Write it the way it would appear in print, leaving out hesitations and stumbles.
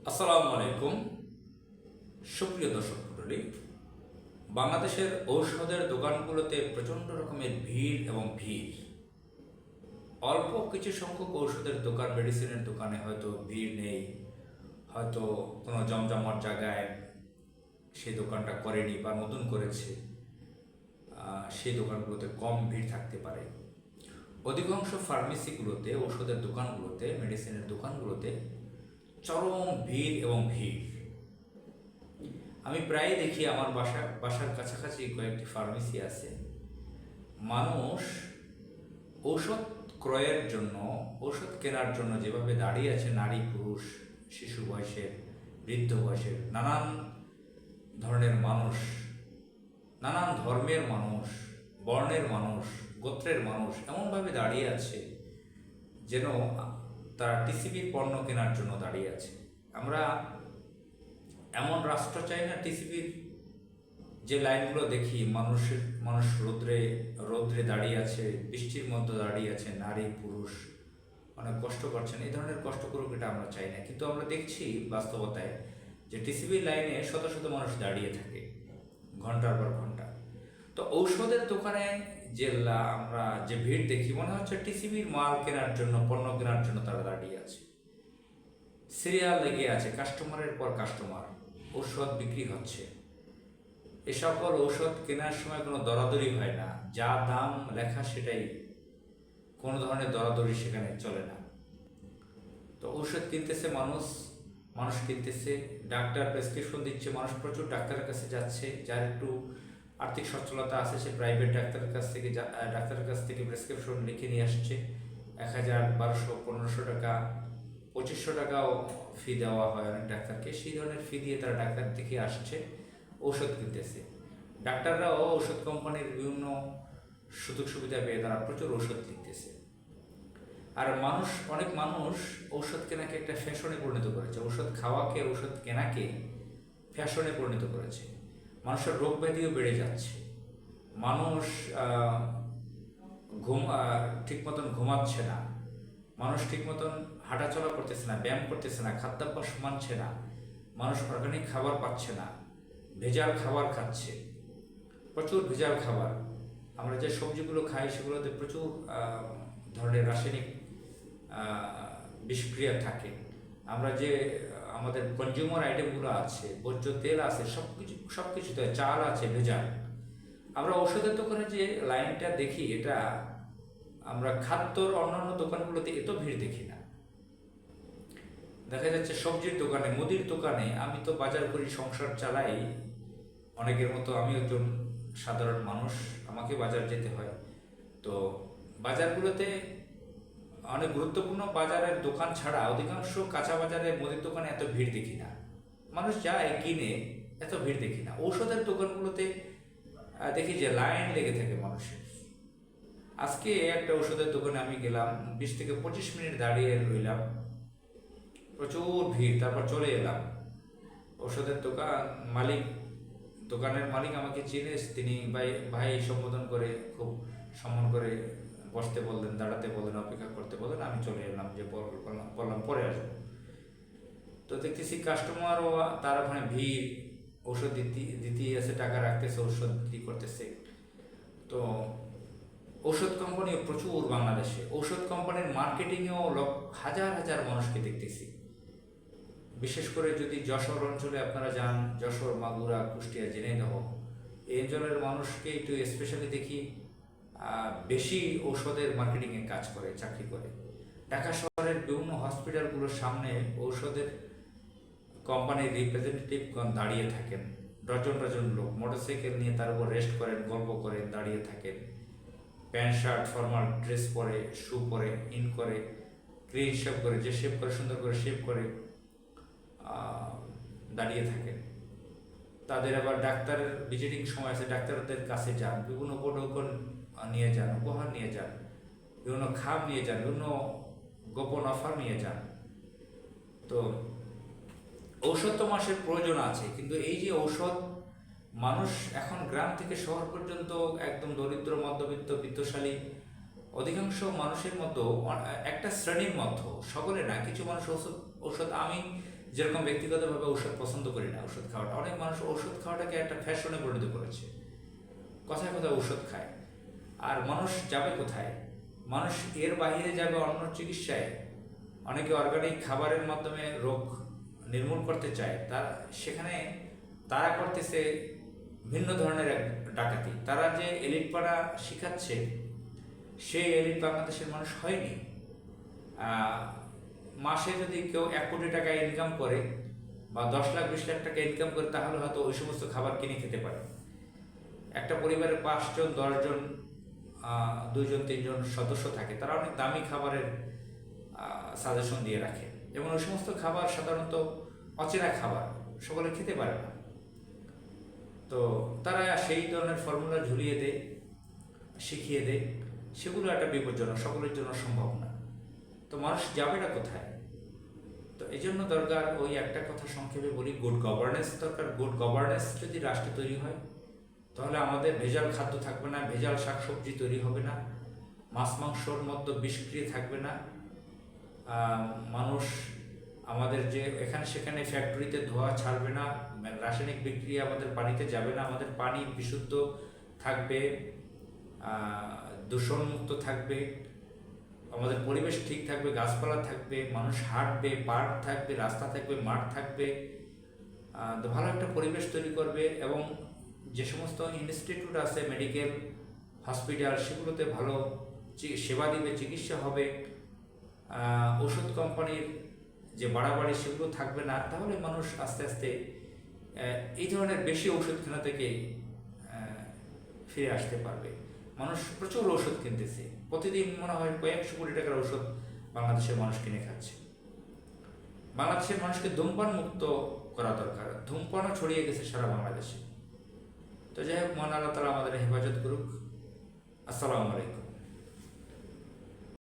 আসসালামু আলাইকুম। সুপ্রিয় দর্শক মণ্ডলী, বাংলাদেশের ঔষধের দোকানগুলোতে প্রচণ্ড রকমের ভিড় এবং ভিড়। অল্প কিছু সংখ্যক ঔষধের দোকান, মেডিসিনের দোকানে হয়তো ভিড় নেই, হয়তো কোনো জমজমাট জায়গায় সেই দোকানটা করেনি বা নতুন করেছে, সেই দোকানগুলোতে কম ভিড় থাকতে পারে। অধিকাংশ ফার্মেসিগুলোতে, ঔষধের দোকানগুলোতে, মেডিসিনের দোকানগুলোতে চরম ভিড় এবং ভিড়। আমি প্রায়ই দেখি আমার বাসার কাছাকাছি কয়েকটি ফার্মেসি আছে। মানুষ ঔষধ ক্রয়ের জন্য, ঔষধ কেনার জন্য যেভাবে দাঁড়িয়ে আছে, নারী পুরুষ, শিশু বয়সের, বৃদ্ধ বয়সের, নানান ধরনের মানুষ, নানান ধর্মের মানুষ, বর্ণের মানুষ, গোত্রের মানুষ এমনভাবে দাঁড়িয়ে আছে যেন তারা টিসিবির পণ্য কেনার জন্য দাঁড়িয়ে আছে। আমরা এমন রাষ্ট্র চাই না। টিসিবির যে লাইনগুলো দেখি, মানুষ রৌদ্রে রৌদ্রে দাঁড়িয়ে আছে, বৃষ্টির মধ্যে দাঁড়িয়ে আছে, নারী পুরুষ অনেক কষ্ট করছেন, এই ধরনের কষ্ট করুক, এটা আমরা চাই না। কিন্তু আমরা দেখছি বাস্তবতায় যে টিসিবির লাইনে শত শত মানুষ দাঁড়িয়ে থাকে ঘন্টার পর ঘন্টা। তো ঔষধের দোকানে আমরা যে ভিড় দেখি, মনে হচ্ছে টিসিবির মাল কেনার জন্য, পণ্য কেনার জন্য তারা দাঁড়িয়ে আছে। সিরিয়াল লেগে আছে, কাস্টমারের পর কাস্টমার, ঔষধ বিক্রি হচ্ছে। এ সকল ঔষধ কেনার সময় কোনো দরাদরি হয় না, যা দাম লেখা সেটাই, কোনো ধরনের দরাদরি সেখানে চলে না। তো ঔষধ কিনতেছে মানুষ, মানুষ কিনতেছে, ডাক্তার প্রেসক্রিপশন দিচ্ছে, মানুষ প্রচুর ডাক্তারের কাছে যাচ্ছে। যার একটু আর্থিক সচ্ছলতা আছে, সে প্রাইভেট ডাক্তারের কাছ থেকে প্রেসক্রিপশন লিখে নিয়ে আসছে। 1000, 1200, 1500 টাকা, 2500 টাকাও ফি দেওয়া হয় অনেক ডাক্তারকে। সেই ধরনের ফি দিয়ে তারা ডাক্তার থেকে আসছে, ঔষধ কিনতেছে। ডাক্তাররাও ঔষধ কোম্পানির বিভিন্ন সুযোগ সুবিধা পেয়ে তারা প্রচুর ঔষধ লিখতেছে। আর অনেক মানুষ ঔষধ কেনাকে একটা ফ্যাশনে পরিণত করেছে, ঔষধ খাওয়াকে, ঔষধ কেনাকে ফ্যাশনে পরিণত করেছে। মানুষের রোগ ব্যাধিও বেড়ে যাচ্ছে। মানুষ ঠিক মতন ঘুমাচ্ছে না, মানুষ ঠিক মতন হাঁটাচলা করতেছে না, ব্যায়াম করতেছে না, খাদ্যাভ্যাস মানছে না, মানুষ অর্গানিক খাবার পাচ্ছে না, ভেজাল খাবার খাচ্ছে, প্রচুর ভেজাল খাবার। আমরা যে সবজিগুলো খাই সেগুলোতে প্রচুর ধরনের রাসায়নিক বিষক্রিয়া থাকে। আমরা যে আমাদের কনজিউমার আইটেমগুলো আছে, ভোজ্য তেল আছে, সব কিছুতে চাল আছে ভেজাল। আমরা ওষুধের দোকানে যে লাইনটা দেখি, এটা আমরা খাদ্যর অন্যান্য দোকানগুলোতে এত ভিড় দেখি না। দেখা যাচ্ছে সবজির দোকানে, মুদির দোকানে, আমি তো বাজার করি, সংসার চালাই, অনেকের মতো আমি একজন সাধারণ মানুষ, আমাকে বাজার যেতে হয়। তো বাজারগুলোতে অনেক গুরুত্বপূর্ণ বাজারের দোকান ছাড়া অধিকাংশ কাঁচা বাজারে, মুদির দোকানে এত ভিড় দেখি না। মানুষ যায় কিনে, এত ভিড় দেখি না। ঔষধের দোকানগুলোতে দেখি যে লাইন লেগে থাকে মানুষের। আজকে একটা ওষুধের দোকানে আমি গেলাম, 20 থেকে 25 মিনিট দাঁড়িয়ে রইলাম, প্রচুর ভিড়। তারপর চলে এলাম। ওষুধের দোকানের মালিক আমাকে চিনে, তিনি ভাই সম্বোধন করে, খুব সম্মান করে বসতে বললেন, দাঁড়াতে বললেন, অপেক্ষা করতে বললেন। আমি চলে এলাম, যে বললাম পরে আসবো। তো দেখতেছি কাস্টমারও তার ওখানে ভিড়, ওষুধ দিতেই আছে, টাকা রাখতেছে, ওষুধ বিক্রি করতেছে। তো ঔষধ কোম্পানিও প্রচুর বাংলাদেশে, ঔষধ কোম্পানির মার্কেটিংয়েও হাজার হাজার মানুষকে দেখতেছি। বিশেষ করে যদি যশোর অঞ্চলে আপনারা যান, যশোর, মাগুরা, কুষ্টিয়া, ঝিনাইদহ, এই অঞ্চলের মানুষকে একটু স্পেশালি দেখি বেশি ঔষধের মার্কেটিংয়ে কাজ করে, চাকরি করে। ঢাকা শহরের বিভিন্ন হসপিটালগুলোর সামনে ঔষধের কোম্পানির রিপ্রেজেন্টেটিভগণ দাঁড়িয়ে থাকেন, ডজন ডজন লোক মোটরসাইকেল নিয়ে তার উপর রেস্ট করেন, গল্প করেন, দাঁড়িয়ে থাকেন। প্যান্ট শার্ট, ফর্মাল ড্রেস পরে, শু পরে, ইন করে, ক্লিন শেভ করে, যে শেভ করে সুন্দর করে শেভ করে দাঁড়িয়ে থাকেন। তাদের আবার ডাক্তারের ভিজিটিং সময় আছে, ডাক্তারদের কাছে যান, বিভিন্ন উপঢৌকন নিয়ে যান, উপহার নিয়ে যান, বিভিন্ন খাম নিয়ে যান, বিভিন্ন গোপন অফার নিয়ে যান। তো ঔষধ তো মাসের প্রয়োজন আছে, কিন্তু এই যে ঔষধ, মানুষ এখন গ্রাম থেকে শহর পর্যন্ত একদম দরিদ্র, মধ্যবিত্ত, বিত্তশালী, অধিকাংশ মানুষের মতো একটা শ্রেণীর মতো, সকলে না, কিছু মানুষ ঔষধ আমি যেরকম ব্যক্তিগতভাবে ঔষধ পছন্দ করি না ওষুধ খাওয়াটা, অনেক মানুষ ওষুধ খাওয়াটাকে একটা ফ্যাশনে পরিণত করেছে, কথায় কথায় ওষুধ খায়। আর মানুষ যাবে কোথায়? মানুষ এর বাইরে যাবে অন্য চিকিৎসায়। অনেকে অর্গানিক খাবারের মাধ্যমে রোগ নির্মূল করতে চায়, সেখানে তারা করতেছে ভিন্ন ধরনের এক ডাকাতি। তারা যে এলিটপাড়া শিখাচ্ছে, সেই এলিট বাংলাদেশের মানুষ হয়নি। মাসে যদি কেউ 1 কোটি টাকা ইনকাম করে বা 10 লাখ 20 লাখ টাকা ইনকাম করে, তাহলে হয়তো ওই সমস্ত খাবার কিনে খেতে পারে। একটা পরিবারে 5 জন 10 জন 2 জন 3 জন সদস্য থাকে, তারা অনেক দামি খাবারের সাজেশন দিয়ে রাখে, এবং ওই সমস্ত খাবার সাধারণত অচেনা খাবার, সকলে খেতে পারে না। তো তারা সেই ধরনের ফর্মুলা ঝুলিয়ে দেয়, শিখিয়ে দেয়, সেগুলো একটা বিপজ্জনক, সকলের জন্য সম্ভব না। তো মানুষ যাবেটা কোথায়? তো এই জন্য দরকার, ওই একটা কথা সংক্ষেপে বলি, গুড গভর্নেন্স দরকার। গুড গভর্নেন্স যদি রাষ্ট্রে তৈরি হয়, তাহলে আমাদের ভেজাল খাদ্য থাকবে না, ভেজাল শাকসবজি তৈরি হবে না, মাছ মাংসর মধ্যে বিষক্রিয়া থাকবে না। মানুষ আমাদের যে এখানে সেখানে ফ্যাক্টরিতে ধোঁয়া ছাড়বে না, রাসায়নিক বিক্রিয়া আমাদের পানিতে যাবে না, আমাদের পানি বিশুদ্ধ থাকবে, দূষণমুক্ত থাকবে, আমাদের পরিবেশ ঠিক থাকবে, গাছপালা থাকবে, মানুষ হাঁটবে, পার্ক থাকবে, রাস্তা থাকবে, মাঠ থাকবে, ভালো একটা পরিবেশ তৈরি করবে। এবং যে সমস্ত ইনস্টিটিউট আছে, মেডিকেল হসপিটাল, সেগুলোতে ভালো সেবা দিবে, চিকিৎসা হবে। ওষুধ কোম্পানির যে বাড়াবাড়ি সেগুলো থাকবে না, তাহলে মানুষ আস্তে আস্তে এই ধরনের বেশি ওষুধ কেনা থেকে ফিরে আসতে পারবে। মানুষ প্রচুর ওষুধ কিনতেছে, প্রতিদিন মনে হয় কয়েকশো কোটি টাকার ওষুধ বাংলাদেশের মানুষ কিনে খাচ্ছে। বাংলাদেশের মানুষকে ধূমপান মুক্ত করা দরকার, ধূমপানও ছড়িয়ে গেছে সারা বাংলাদেশে। তো যাই হোক, মহান আল্লাহ তাআলা আমাদের হেফাজত করুক। আসসালামু আলাইকুম।